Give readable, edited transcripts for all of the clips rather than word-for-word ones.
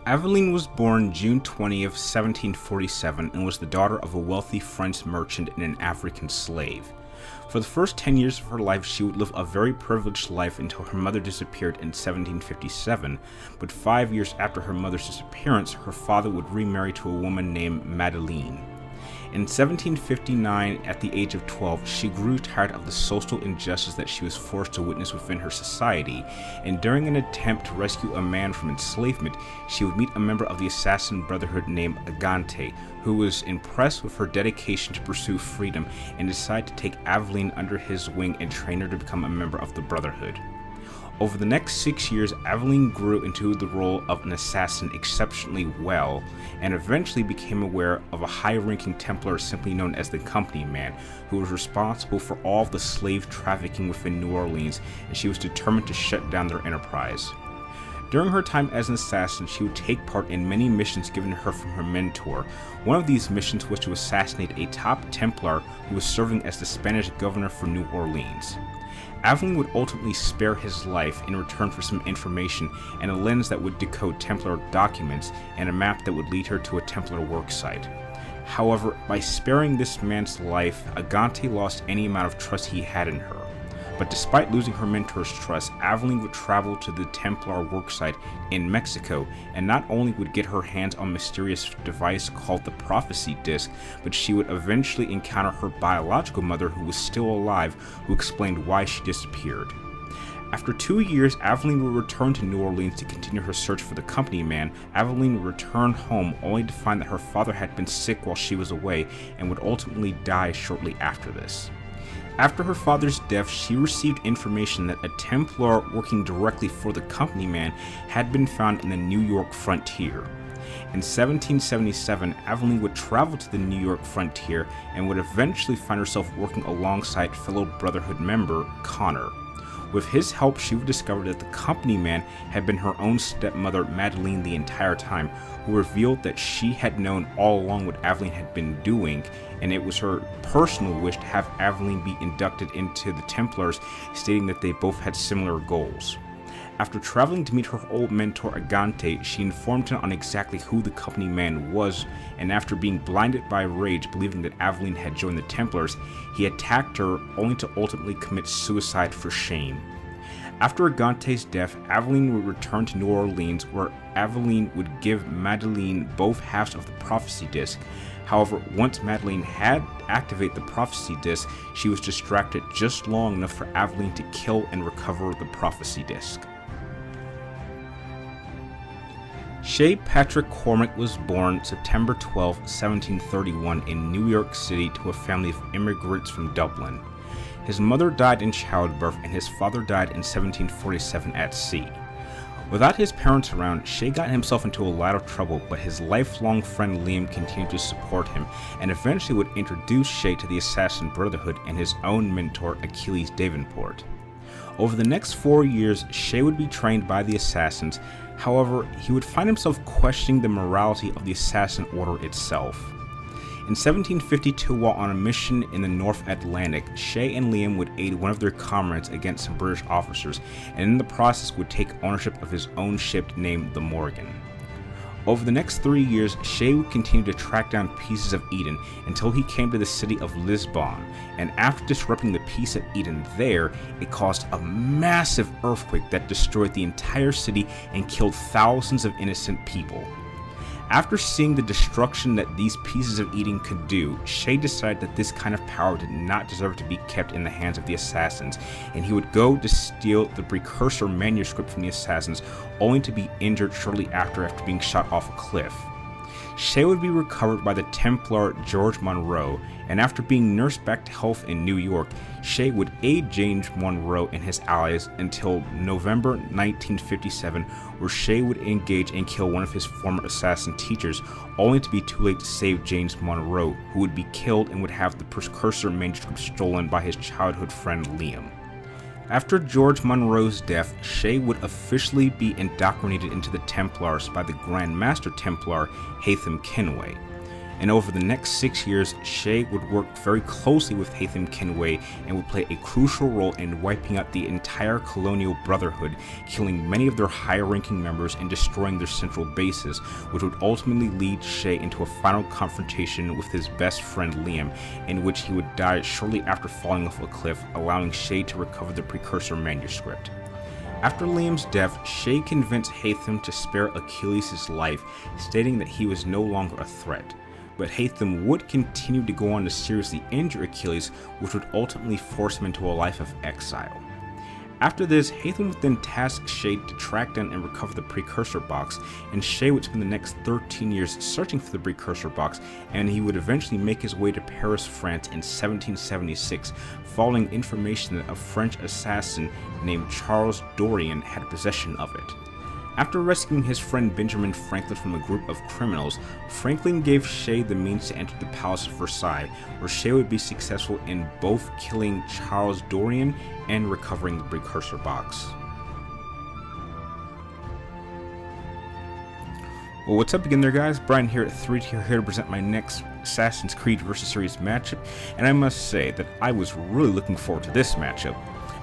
Aveline was born June 20th, 1747, and was the daughter of a wealthy French merchant and an African slave. For the first 10 years of her life, she would live a very privileged life until her mother disappeared in 1757, but 5 years after her mother's disappearance, her father would remarry to a woman named Madeleine. In 1759, at the age of 12, she grew tired of the social injustice that she was forced to witness within her society, and during an attempt to rescue a man from enslavement, she would meet a member of the assassin brotherhood named Agante, who was impressed with her dedication to pursue freedom and decided to take Aveline under his wing and train her to become a member of the brotherhood. Over the next 6 years, Aveline grew into the role of an assassin exceptionally well, and eventually became aware of a high-ranking Templar simply known as the Company Man, who was responsible for all of the slave trafficking within New Orleans, and she was determined to shut down their enterprise. During her time as an assassin, she would take part in many missions given to her from her mentor. One of these missions was to assassinate a top Templar who was serving as the Spanish governor for New Orleans. Aveline would ultimately spare his life in return for some information and a lens that would decode Templar documents and a map that would lead her to a Templar worksite. However, by sparing this man's life, Agante lost any amount of trust he had in her. But despite losing her mentor's trust, Aveline would travel to the Templar worksite in Mexico, and not only would get her hands on a mysterious device called the Prophecy Disc, but she would eventually encounter her biological mother, who was still alive, who explained why she disappeared. After 2 years, Aveline would return to New Orleans to continue her search for the Company Man. Aveline would return home only to find that her father had been sick while she was away and would ultimately die shortly after this. After her father's death, she received information that a Templar working directly for the Company Man had been found in the New York frontier. In 1777, Aveline would travel to the New York frontier and would eventually find herself working alongside fellow Brotherhood member Connor. With his help, she would discover that the Company Man had been her own stepmother Madeleine the entire time, who revealed that she had known all along what Aveline had been doing, and it was her personal wish to have Aveline be inducted into the Templars, stating that they both had similar goals. After traveling to meet her old mentor Agante, she informed him on exactly who the Company Man was, and after being blinded by rage, believing that Aveline had joined the Templars, he attacked her only to ultimately commit suicide for shame. After Agante's death, Aveline would return to New Orleans, where Aveline would give Madeleine both halves of the Prophecy Disc. However, once Madeleine had activated the Prophecy Disc, she was distracted just long enough for Aveline to kill and recover the Prophecy Disc. Shay Patrick Cormac was born September 12, 1731 in New York City to a family of immigrants from Dublin. His mother died in childbirth and his father died in 1747 at sea. Without his parents around, Shay got himself into a lot of trouble, but his lifelong friend Liam continued to support him and eventually would introduce Shay to the Assassin Brotherhood and his own mentor Achilles Davenport. Over the next 4 years, Shay would be trained by the Assassins. However, he would find himself questioning the morality of the Assassin Order itself. In 1752, while on a mission in the North Atlantic, Shay and Liam would aid one of their comrades against some British officers, and in the process would take ownership of his own ship named the Morgan. Over the next 3 years, Shay would continue to track down pieces of Eden until he came to the city of Lisbon, and after disrupting the piece of Eden there, it caused a massive earthquake that destroyed the entire city and killed thousands of innocent people. After seeing the destruction that these pieces of Eden could do, Shay decided that this kind of power did not deserve to be kept in the hands of the Assassins, and he would go to steal the precursor manuscript from the Assassins, only to be injured shortly after being shot off a cliff. Shay would be recovered by the Templar George Monroe, and after being nursed back to health in New York, Shay would aid James Monroe and his allies until November 1957, where Shay would engage and kill one of his former assassin teachers, only to be too late to save James Monroe, who would be killed and would have the precursor manuscript stolen by his childhood friend Liam. After George Monroe's death, Shay would officially be indoctrinated into the Templars by the Grand Master Templar Haytham Kenway. and over the next 6 years, Shay would work very closely with Haytham Kenway and would play a crucial role in wiping out the entire Colonial Brotherhood, killing many of their higher-ranking members and destroying their central bases, which would ultimately lead Shay into a final confrontation with his best friend Liam, in which he would die shortly after falling off a cliff, allowing Shay to recover the precursor manuscript. After Liam's death, Shay convinced Haytham to spare Achilles his life, stating that he was no longer a threat. But Haytham would continue to go on to seriously injure Achilles, which would ultimately force him into a life of exile. After this, Haytham would then task Shay to track down and recover the precursor box, and Shay would spend the next 13 years searching for the precursor box, and he would eventually make his way to Paris, France in 1776, following information that a French assassin named Charles Dorian had possession of it. After rescuing his friend Benjamin Franklin from a group of criminals, Franklin gave Shay the means to enter the Palace of Versailles, where Shay would be successful in both killing Charles Dorian and recovering the precursor box. Well, what's up again there, guys? Brian here at 3Tier, here to present my next Assassin's Creed vs. Series matchup, and I must say that I was really looking forward to this matchup.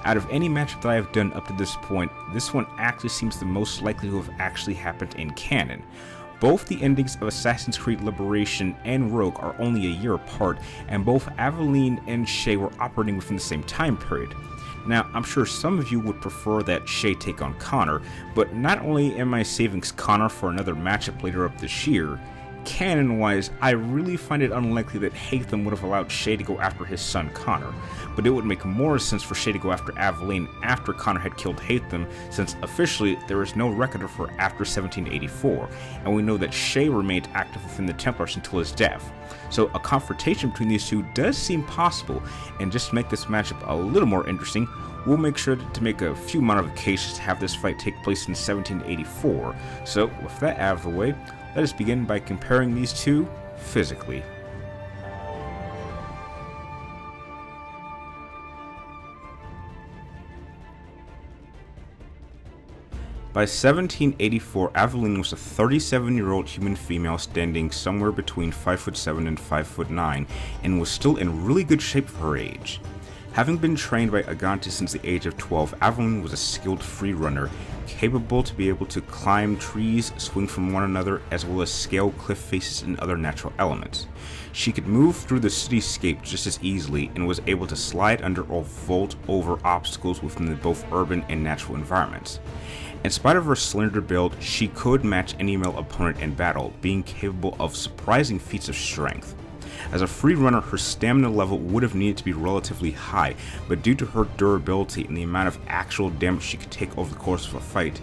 Out of any matchup that I have done up to this point, this one actually seems the most likely to have actually happened in canon. Both the endings of Assassin's Creed Liberation and Rogue are only a year apart, and both Aveline and Shay were operating within the same time period. Now, I'm sure some of you would prefer that Shay take on Connor, but not only am I saving Connor for another matchup later up this year, canon-wise, I really find it unlikely that Haytham would have allowed Shay to go after his son Connor, but it would make more sense for Shay to go after Aveline after Connor had killed Haytham, since officially there is no record of her after 1784, and we know that Shay remained active within the Templars until his death. So a confrontation between these two does seem possible, and just to make this matchup a little more interesting, we'll make sure to make a few modifications to have this fight take place in 1784. So with that out of the way, let us begin by comparing these two physically. By 1784, Aveline was a 37-year-old human female standing somewhere between 5'7" and 5'9", and was still in really good shape for her age. Having been trained by Agante since the age of 12, Aveline was a skilled free runner, capable to be able to climb trees, swing from one another, as well as scale cliff faces and other natural elements. She could move through the cityscape just as easily, and was able to slide under or vault over obstacles within both urban and natural environments. In spite of her slender build, she could match any male opponent in battle, being capable of surprising feats of strength. As a free runner, her stamina level would have needed to be relatively high, but due to her durability and the amount of actual damage she could take over the course of a fight,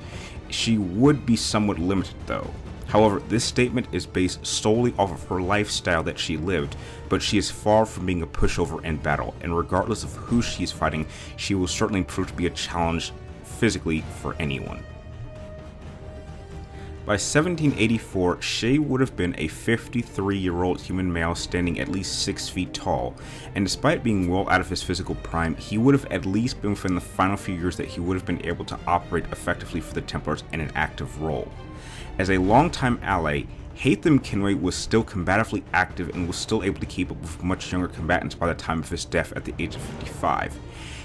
she would be somewhat limited though. However, this statement is based solely off of her lifestyle that she lived, but she is far from being a pushover in battle, and regardless of who she is fighting, she will certainly prove to be a challenge physically for anyone. By 1784, Shay would have been a 53-year-old human male standing at least 6 feet tall, and despite being well out of his physical prime, he would have at least been within the final few years that he would have been able to operate effectively for the Templars in an active role. As a longtime ally, Haytham Kenway was still combatively active and was still able to keep up with much younger combatants by the time of his death at the age of 55.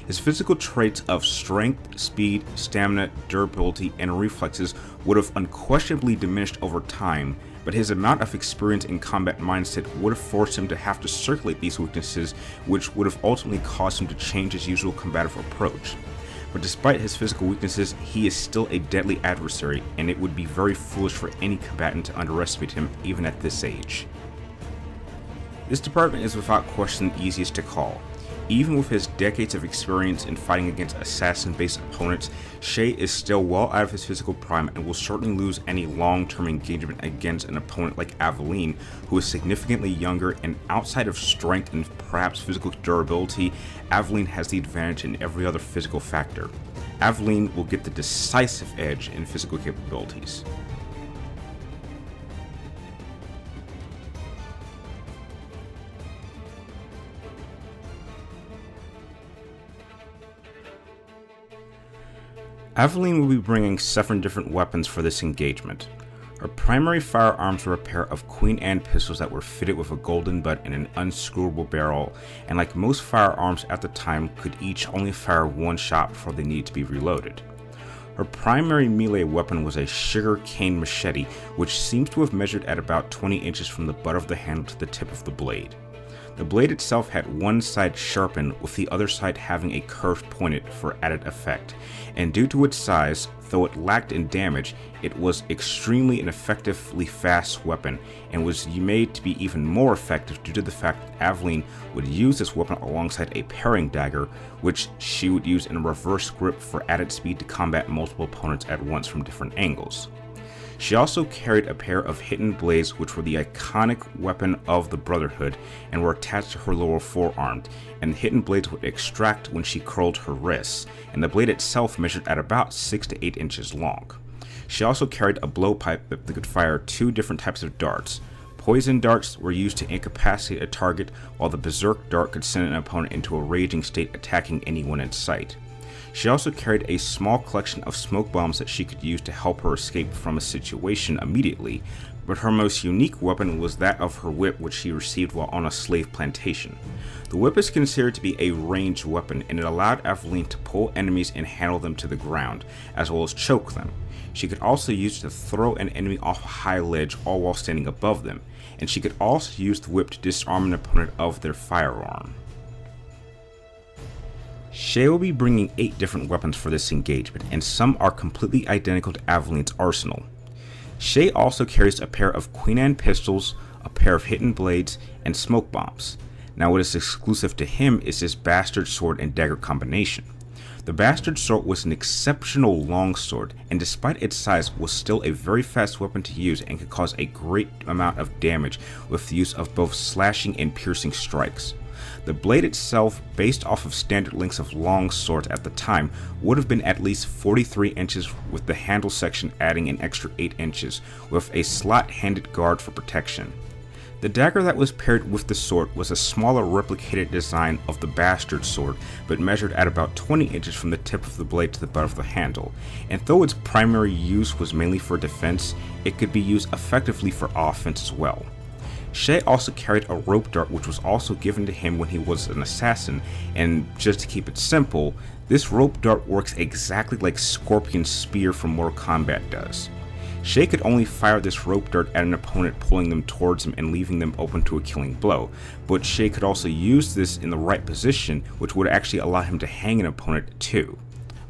His physical traits of strength, speed, stamina, durability, and reflexes would have unquestionably diminished over time, but his amount of experience and combat mindset would have forced him to have to circulate these weaknesses, which would have ultimately caused him to change his usual combative approach. But despite his physical weaknesses, he is still a deadly adversary, and it would be very foolish for any combatant to underestimate him even at this age. This department is without question the easiest to call. Even with his decades of experience in fighting against assassin-based opponents, Shay is still well out of his physical prime and will certainly lose any long-term engagement against an opponent like Aveline, who is significantly younger, and outside of strength and perhaps physical durability, Aveline has the advantage in every other physical factor. Aveline will get the decisive edge in physical capabilities. Aveline will be bringing 7 different weapons for this engagement. Her Her primary firearms were a pair of Queen Anne pistols that were fitted with a golden butt and an unscrewable barrel, and like most firearms at the time, could each only fire one shot before they needed to be reloaded. Her primary melee weapon was a sugar cane machete, which seems to have measured at about 20 inches from the butt of the handle to the tip of the blade. The blade itself had one side sharpened, with the other side having a curved pointed for added effect, and due to its size, though it lacked in damage, it was extremely an effectively fast weapon, and was made to be even more effective due to the fact that Aveline would use this weapon alongside a parrying dagger, which she would use in a reverse grip for added speed to combat multiple opponents at once from different angles. She also carried a pair of hidden blades, which were the iconic weapon of the Brotherhood and were attached to her lower forearm, and the hidden blades would extract when she curled her wrists, and the blade itself measured at about 6 to 8 inches long. She also carried a blowpipe that could fire 2 different types of darts. Poison darts were used to incapacitate a target, while the berserk dart could send an opponent into a raging state, attacking anyone in sight. She also carried a small collection of smoke bombs that she could use to help her escape from a situation immediately, but her most unique weapon was that of her whip, which she received while on a slave plantation. The whip is considered to be a ranged weapon, and it allowed Aveline to pull enemies and handle them to the ground, as well as choke them. She could also use it to throw an enemy off a high ledge, all while standing above them, and she could also use the whip to disarm an opponent of their firearm. Shay will be bringing 8 different weapons for this engagement, and some are completely identical to Aveline's arsenal. Shay also carries a pair of Queen Anne pistols, a pair of hidden blades, and smoke bombs. Now what is exclusive to him is his bastard sword and dagger combination. The bastard sword was an exceptional longsword, and despite its size was still a very fast weapon to use and could cause a great amount of damage with the use of both slashing and piercing strikes. The blade itself, based off of standard lengths of long swords at the time, would have been at least 43 inches, with the handle section adding an extra 8 inches, with a slot-handed guard for protection. The dagger that was paired with the sword was a smaller replicated design of the bastard sword, but measured at about 20 inches from the tip of the blade to the butt of the handle, and though its primary use was mainly for defense, it could be used effectively for offense as well. Shay also carried a rope dart, which was also given to him when he was an assassin, and just to keep it simple, this rope dart works exactly like Scorpion's spear from Mortal Kombat does. Shay could only fire this rope dart at an opponent, pulling them towards him and leaving them open to a killing blow, but Shay could also use this in the right position, which would actually allow him to hang an opponent too.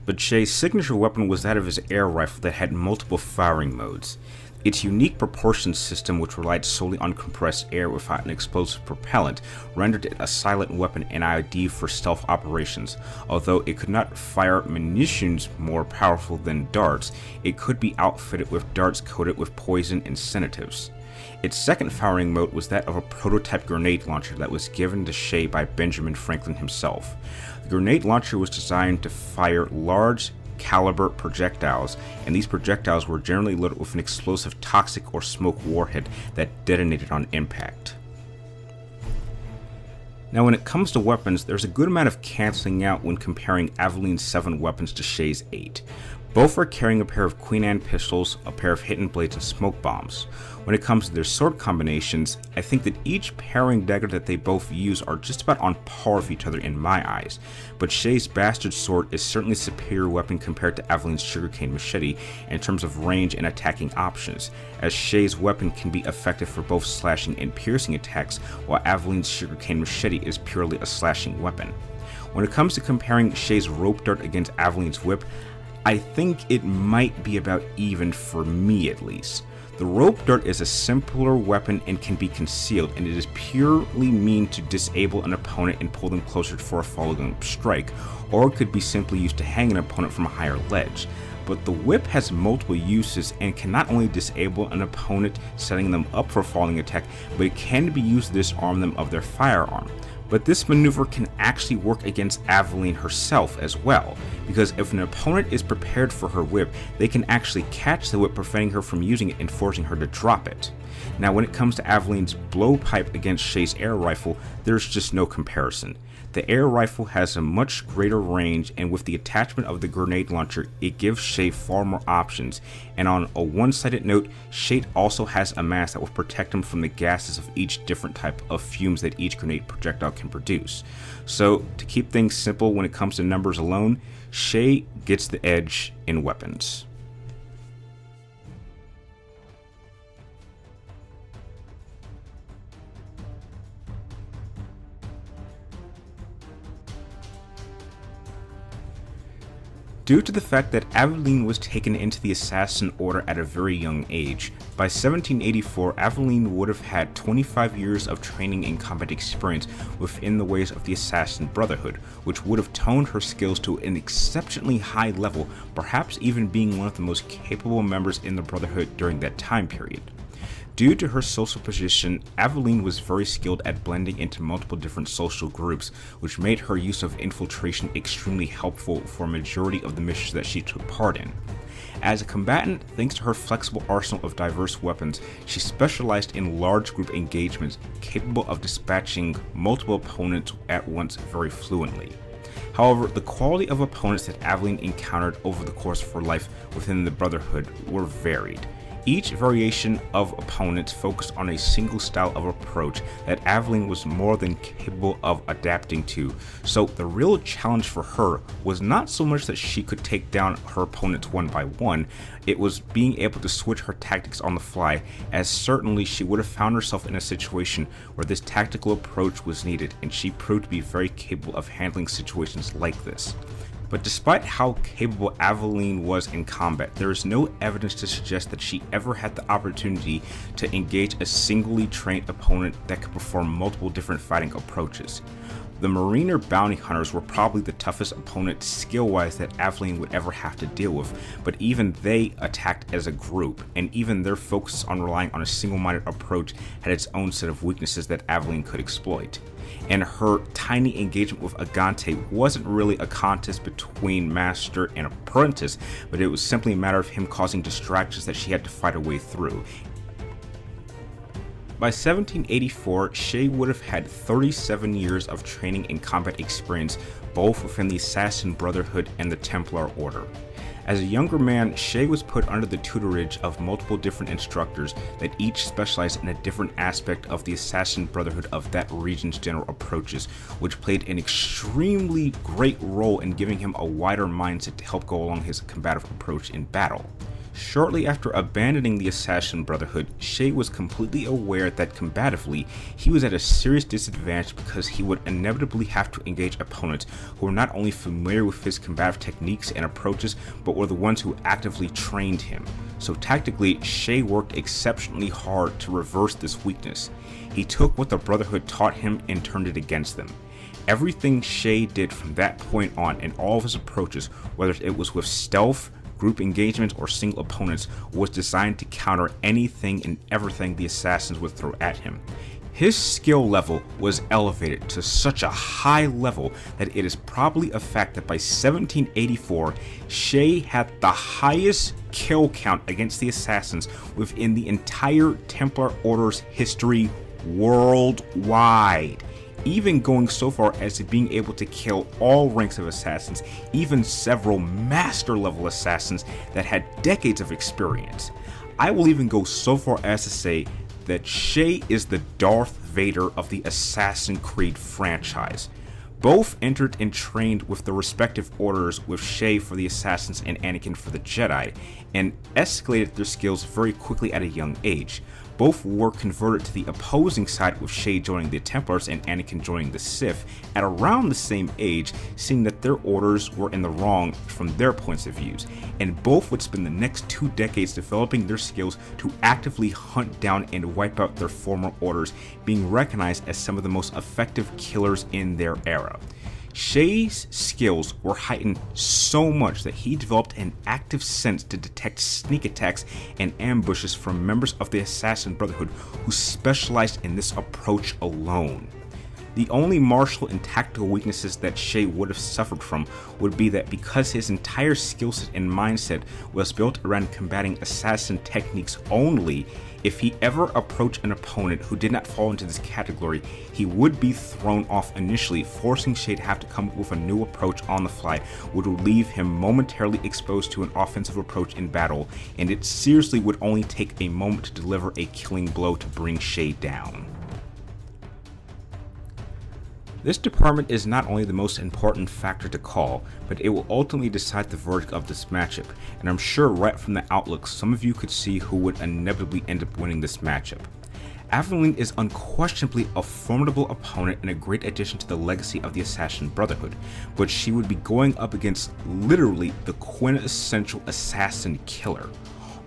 But Shay's signature weapon was that of his air rifle that had multiple firing modes. Its unique propulsion system, which relied solely on compressed air without an explosive propellant, rendered it a silent weapon and ideal for stealth operations. Although it could not fire munitions more powerful than darts, it could be outfitted with darts coated with poison and sedatives. Its second firing mode was that of a prototype grenade launcher that was given to Shay by Benjamin Franklin himself. The grenade launcher was designed to fire large caliber projectiles, and these projectiles were generally loaded with an explosive toxic or smoke warhead that detonated on impact. Now when it comes to weapons, there's a good amount of cancelling out when comparing Aveline's 7 weapons to Shay's 8. Both are carrying a pair of Queen Anne pistols, a pair of hidden blades, and smoke bombs. When it comes to their sword combinations, I think that each parrying dagger that they both use are just about on par with each other in my eyes, but Shay's bastard sword is certainly a superior weapon compared to Aveline's sugarcane machete in terms of range and attacking options, as Shay's weapon can be effective for both slashing and piercing attacks, while Aveline's sugarcane machete is purely a slashing weapon. When it comes to comparing Shay's rope dart against Aveline's whip, I think it might be about even for me at least. The rope dart is a simpler weapon and can be concealed, and it is purely meant to disable an opponent and pull them closer for a follow-up strike, or it could be simply used to hang an opponent from a higher ledge. But the whip has multiple uses and can not only disable an opponent, setting them up for a falling attack, but it can be used to disarm them of their firearm. But this maneuver can actually work against Aveline herself as well, because if an opponent is prepared for her whip, they can actually catch the whip, preventing her from using it and forcing her to drop it. Now, when it comes to Aveline's blowpipe against Shay's air rifle, there's just no comparison. The air rifle has a much greater range, and with the attachment of the grenade launcher, it gives Shay far more options. And on a one-sided note, Shay also has a mask that will protect him from the gases of each different type of fumes that each grenade projectile can produce. So, to keep things simple when it comes to numbers alone, Shay gets the edge in weapons. Due to the fact that Aveline was taken into the Assassin Order at a very young age, by 1784 Aveline would have had 25 years of training and combat experience within the ways of the Assassin Brotherhood, which would have toned her skills to an exceptionally high level, perhaps even being one of the most capable members in the Brotherhood during that time period. Due to her social position, Aveline was very skilled at blending into multiple different social groups, which made her use of infiltration extremely helpful for a majority of the missions that she took part in. As a combatant, thanks to her flexible arsenal of diverse weapons, she specialized in large group engagements, capable of dispatching multiple opponents at once very fluently. However, the quality of opponents that Aveline encountered over the course of her life within the Brotherhood were varied. Each variation of opponents focused on a single style of approach that Aveline was more than capable of adapting to, so the real challenge for her was not so much that she could take down her opponents one by one, it was being able to switch her tactics on the fly, as certainly she would have found herself in a situation where this tactical approach was needed, and she proved to be very capable of handling situations like this. But despite how capable Aveline was in combat, there is no evidence to suggest that she ever had the opportunity to engage a singly trained opponent that could perform multiple different fighting approaches. The Mariner bounty hunters were probably the toughest opponent skill-wise that Aveline would ever have to deal with, but even they attacked as a group, and even their focus on relying on a single-minded approach had its own set of weaknesses that Aveline could exploit. And her tiny engagement with Agante wasn't really a contest between master and apprentice, but it was simply a matter of him causing distractions that she had to fight her way through. By 1784, Shay would have had 37 years of training and combat experience, both within the Assassin Brotherhood and the Templar Order. As a younger man, Shay was put under the tutorage of multiple different instructors that each specialized in a different aspect of the Assassin Brotherhood of that region's general approaches, which played an extremely great role in giving him a wider mindset to help go along his combative approach in battle. Shortly after abandoning the Assassin Brotherhood, Shay was completely aware that combatively, he was at a serious disadvantage because he would inevitably have to engage opponents who were not only familiar with his combative techniques and approaches, but were the ones who actively trained him. So tactically, Shay worked exceptionally hard to reverse this weakness. He took what the Brotherhood taught him and turned it against them. Everything Shay did from that point on in all of his approaches, whether it was with stealth, group engagements, or single opponents, was designed to counter anything and everything the assassins would throw at him. His skill level was elevated to such a high level that it is probably a fact that by 1784, Shay had the highest kill count against the assassins within the entire Templar Order's history worldwide, even going so far as to being able to kill all ranks of assassins, even several master level assassins that had decades of experience. I will even go so far as to say that Shay is the Darth Vader of the Assassin's Creed franchise. Both entered and trained with the respective orders, with Shay for the Assassins and Anakin for the Jedi, and escalated their skills very quickly at a young age. Both were converted to the opposing side, with Shay joining the Templars and Anakin joining the Sith at around the same age, seeing that their orders were in the wrong from their points of views, and both would spend the next 2 decades developing their skills to actively hunt down and wipe out their former orders, being recognized as some of the most effective killers in their era. Shay's skills were heightened so much that he developed an active sense to detect sneak attacks and ambushes from members of the Assassin Brotherhood who specialized in this approach alone. The only martial and tactical weaknesses that Shay would have suffered from would be that because his entire skill set and mindset was built around combating assassin techniques only, if he ever approached an opponent who did not fall into this category, he would be thrown off initially, forcing Shay to have to come up with a new approach on the fly, which would leave him momentarily exposed to an offensive approach in battle, and it seriously would only take a moment to deliver a killing blow to bring Shay down. This department is not only the most important factor to call, but it will ultimately decide the verdict of this matchup, and I'm sure right from the outlook some of you could see who would inevitably end up winning this matchup. Aveline is unquestionably a formidable opponent and a great addition to the legacy of the Assassin Brotherhood, but she would be going up against literally the quintessential assassin killer.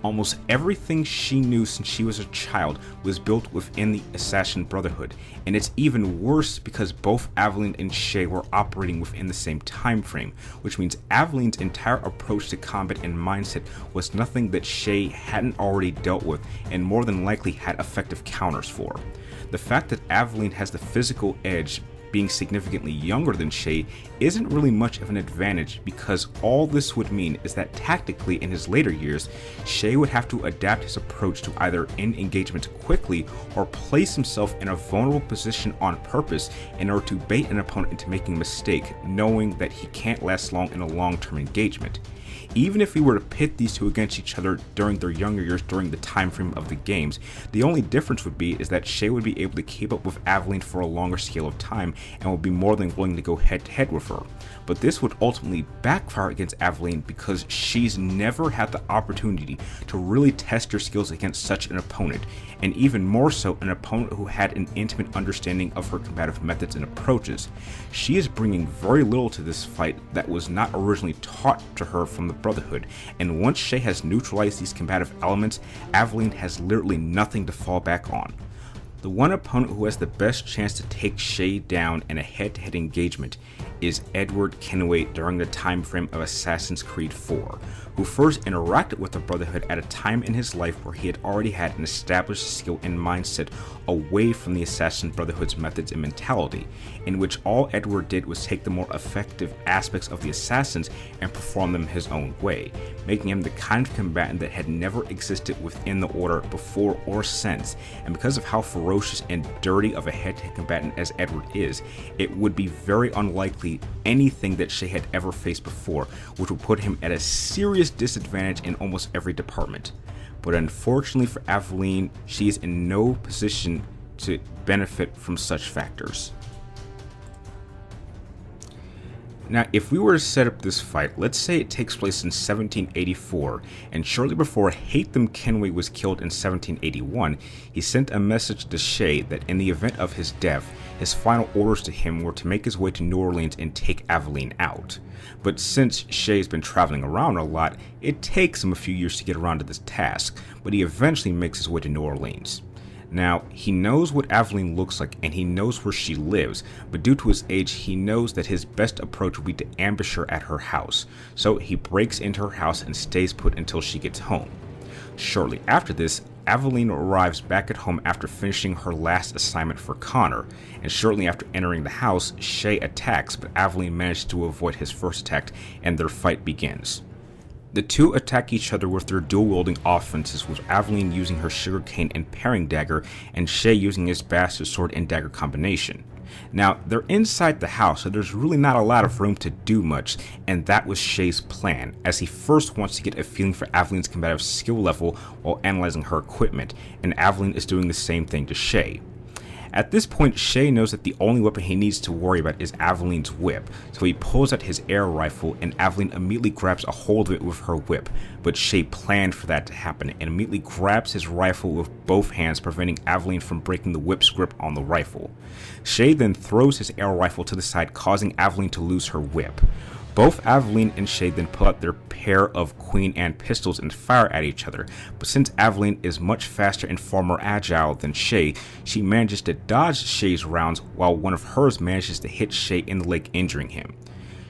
Almost everything she knew since she was a child was built within the Assassin Brotherhood, and it's even worse because both Aveline and Shay were operating within the same time frame, which means Aveline's entire approach to combat and mindset was nothing that Shay hadn't already dealt with and more than likely had effective counters for. The fact that Aveline has the physical edge, being significantly younger than Shay, isn't really much of an advantage, because all this would mean is that tactically in his later years, Shay would have to adapt his approach to either end engagement quickly or place himself in a vulnerable position on purpose in order to bait an opponent into making a mistake, knowing that he can't last long in a long-term engagement. Even if we were to pit these two against each other during their younger years during the time frame of the games, the only difference would be is that Shay would be able to keep up with Aveline for a longer scale of time and would be more than willing to go head to head with her. But this would ultimately backfire against Aveline because she's never had the opportunity to really test her skills against such an opponent, and even more so an opponent who had an intimate understanding of her combative methods and approaches. She is bringing very little to this fight that was not originally taught to her from the Brotherhood, and once Shay has neutralized these combative elements, Aveline has literally nothing to fall back on. The one opponent who has the best chance to take Shay down in a head-to-head engagement is Edward Kenway during the time frame of Assassin's Creed 4, who first interacted with the Brotherhood at a time in his life where he had already had an established skill and mindset away from the Assassin Brotherhood's methods and mentality, in which all Edward did was take the more effective aspects of the Assassins and perform them his own way, making him the kind of combatant that had never existed within the Order before or since. And because of how ferocious and dirty of a head-to-head combatant as Edward is, it would be very unlikely anything that Shay had ever faced before, which would put him at a serious disadvantage in almost every department. But unfortunately for Aveline, she is in no position to benefit from such factors. Now, if we were to set up this fight, let's say it takes place in 1784, and shortly before Hatham Kenway was killed in 1781, he sent a message to Shay that in the event of his death, his final orders to him were to make his way to New Orleans and take Aveline out. But since Shay's been traveling around a lot, it takes him a few years to get around to this task, but he eventually makes his way to New Orleans. Now, he knows what Aveline looks like and he knows where she lives, but due to his age, he knows that his best approach would be to ambush her at her house, so he breaks into her house and stays put until she gets home. Shortly after this, Aveline arrives back at home after finishing her last assignment for Connor, and shortly after entering the house, Shay attacks, but Aveline manages to avoid his first attack, and their fight begins. The two attack each other with their dual-wielding offenses, with Aveline using her sugarcane and paring dagger, and Shay using his bastard sword and dagger combination. Now, they're inside the house, so there's really not a lot of room to do much, and that was Shay's plan, as he first wants to get a feeling for Aveline's combative skill level while analyzing her equipment, and Aveline is doing the same thing to Shay. At this point, Shay knows that the only weapon he needs to worry about is Aveline's whip, so he pulls out his air rifle and Aveline immediately grabs a hold of it with her whip, but Shay planned for that to happen and immediately grabs his rifle with both hands, preventing Aveline from breaking the whip's grip on the rifle. Shay then throws his air rifle to the side, causing Aveline to lose her whip. Both Aveline and Shay then pull out their pair of Queen Anne pistols and fire at each other, but since Aveline is much faster and far more agile than Shay, she manages to dodge Shay's rounds while one of hers manages to hit Shay in the leg, injuring him.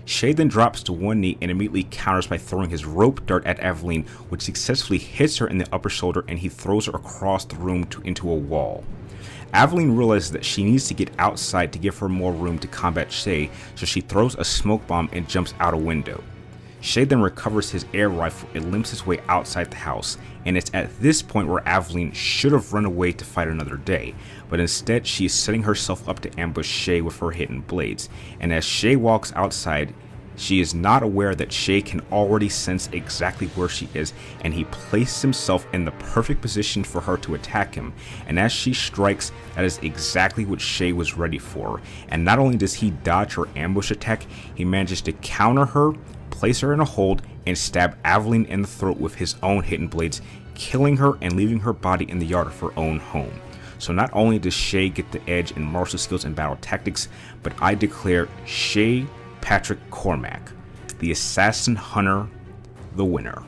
Shay then drops to one knee and immediately counters by throwing his rope dart at Aveline, which successfully hits her in the upper shoulder, and he throws her across the room into a wall. Aveline realizes that she needs to get outside to give her more room to combat Shay, so she throws a smoke bomb and jumps out a window. Shay then recovers his air rifle and limps his way outside the house, and it's at this point where Aveline should have run away to fight another day, but instead she is setting herself up to ambush Shay with her hidden blades, and as Shay walks outside, she is not aware that Shay can already sense exactly where she is, and he places himself in the perfect position for her to attack him, and as she strikes, that is exactly what Shay was ready for, and not only does he dodge her ambush attack, he manages to counter her, place her in a hold, and stab Aveline in the throat with his own hidden blades, killing her and leaving her body in the yard of her own home. So not only does Shay get the edge in martial skills and battle tactics, but I declare Shay Cormac, the assassin hunter, the winner.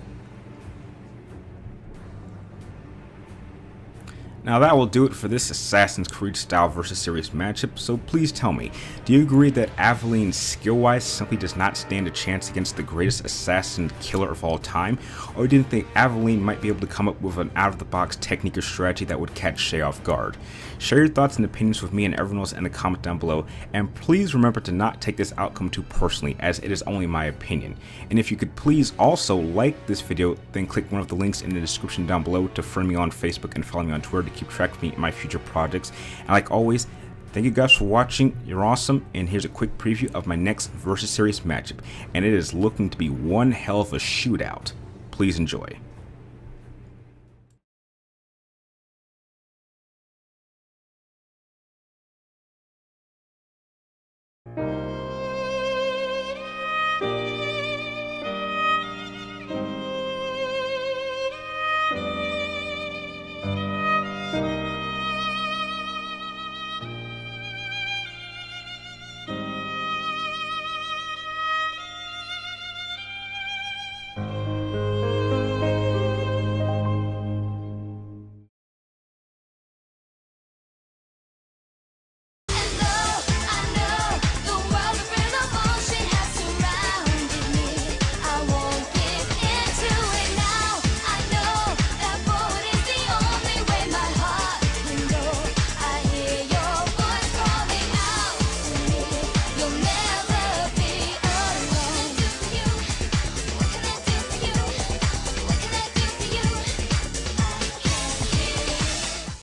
Now that will do it for this Assassin's Creed style versus series matchup, so please tell me, do you agree that Aveline skill-wise simply does not stand a chance against the greatest assassin killer of all time, or do you think Aveline might be able to come up with an out-of-the-box technique or strategy that would catch Shay off guard? Share your thoughts and opinions with me and everyone else in the comment down below, and please remember to not take this outcome too personally, as it is only my opinion. And if you could please also like this video, then click one of the links in the description down below to friend me on Facebook and follow me on Twitter to keep track of me and my future projects. And like always, thank you guys for watching. You're awesome, and here's a quick preview of my next versus series matchup, and it is looking to be one hell of a shootout. Please enjoy.